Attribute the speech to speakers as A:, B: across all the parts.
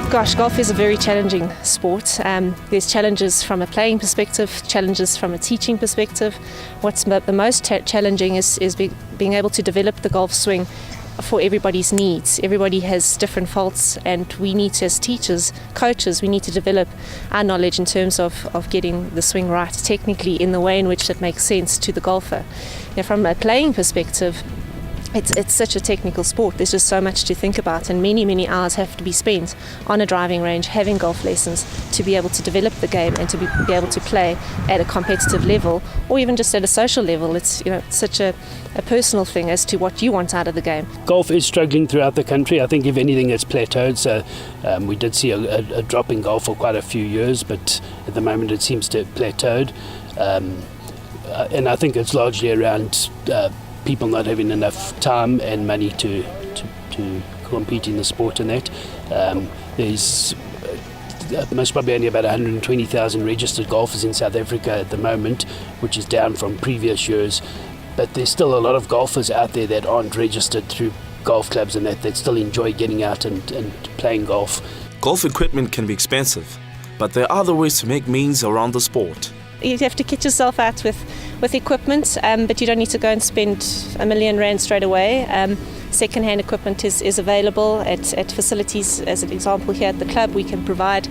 A: Gosh, golf is a very challenging sport. There's challenges from a playing perspective, challenges from a teaching perspective. What's the most challenging is being able to develop the golf swing for everybody's needs. Everybody has different faults, and we need to, as teachers, coaches, we need to develop our knowledge in terms of getting the swing right technically in the way in which it makes sense to the golfer. Now, from a playing perspective, it's such a technical sport. There's just so much to think about, and many hours have to be spent on a driving range having golf lessons to be able to develop the game and to be able to play at a competitive level, or even just at a social level. It's such a personal thing as to what you want out of the game.
B: Golf is struggling throughout the country. I think if anything it's plateaued, so we did see a drop in golf for quite a few years, but at the moment it seems to have plateaued, and I think it's largely around people not having enough time and money to compete in the sport and that. There's most probably only about 120,000 registered golfers in South Africa at the moment, which is down from previous years. But there's still a lot of golfers out there that aren't registered through golf clubs and that still enjoy getting out and playing golf.
C: Golf equipment can be expensive, but there are other ways to make means around the sport.
A: You have to kit yourself out with equipment, but you don't need to go and spend R1 million straight away. Second-hand equipment is available at facilities. As an example, here at the club, we can provide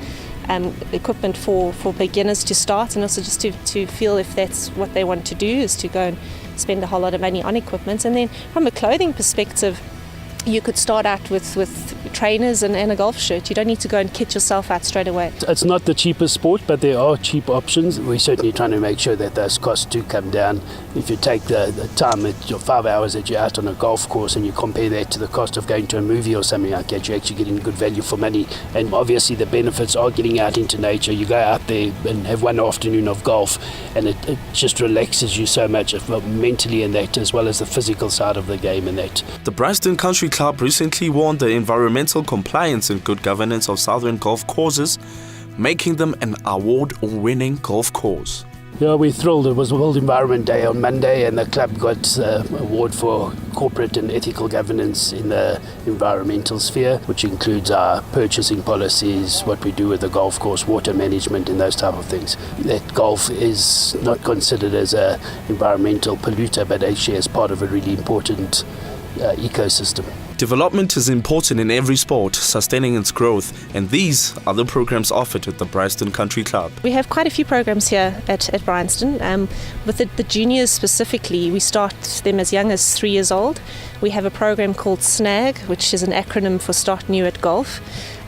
A: equipment for beginners to start, and also just to feel if that's what they want to do, is to go and spend a whole lot of money on equipment. And then from a clothing perspective, you could start out with trainers and a golf shirt. You don't need to go and kit yourself out straight away.
B: It's not the cheapest sport, but there are cheap options. We're certainly trying to make sure that those costs do come down. If you take the time, your 5 hours that you're out on a golf course, and you compare that to the cost of going to a movie or something like that, you're actually getting good value for money. And obviously the benefits are getting out into nature. You go out there and have one afternoon of golf, and it just relaxes you so much, mentally and that, as well as the physical side of the game and that.
C: The Bryanston Country Club recently won the environmental compliance and good governance of Southern golf courses, making them an award-winning golf course.
B: Yeah, we're thrilled. It was World Environment Day on Monday, and the club got an award for corporate and ethical governance in the environmental sphere, which includes our purchasing policies, what we do with the golf course, water management and those type of things. That golf is not considered as an environmental polluter, but actually as part of a really important ecosystem.
C: Development is important in every sport, sustaining its growth, and these are the programs offered at the Bryanston Country Club.
A: We have quite a few programs here at Bryanston. With the juniors specifically, we start them as young as 3 years old. We have a program called SNAG, which is an acronym for Start New at Golf.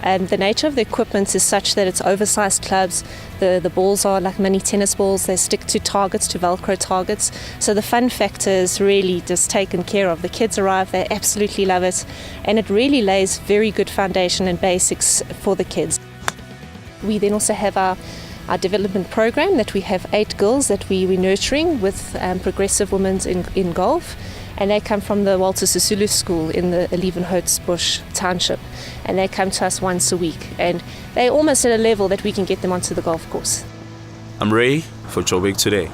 A: And the nature of the equipment is such that it's oversized clubs. The balls are like mini tennis balls. They stick to targets, to Velcro targets. So the fun factor is really just taken care of. The kids arrive, they absolutely love it. And it really lays very good foundation and basics for the kids. We then also have our development program that we have 8 girls that we're nurturing with progressive women in golf. And they come from the Walter Sisulu School in the Leeuwenhoutbush township. And they come to us once a week. And they're almost at a level that we can get them onto the golf course.
C: I'm Ray for Joburg Today.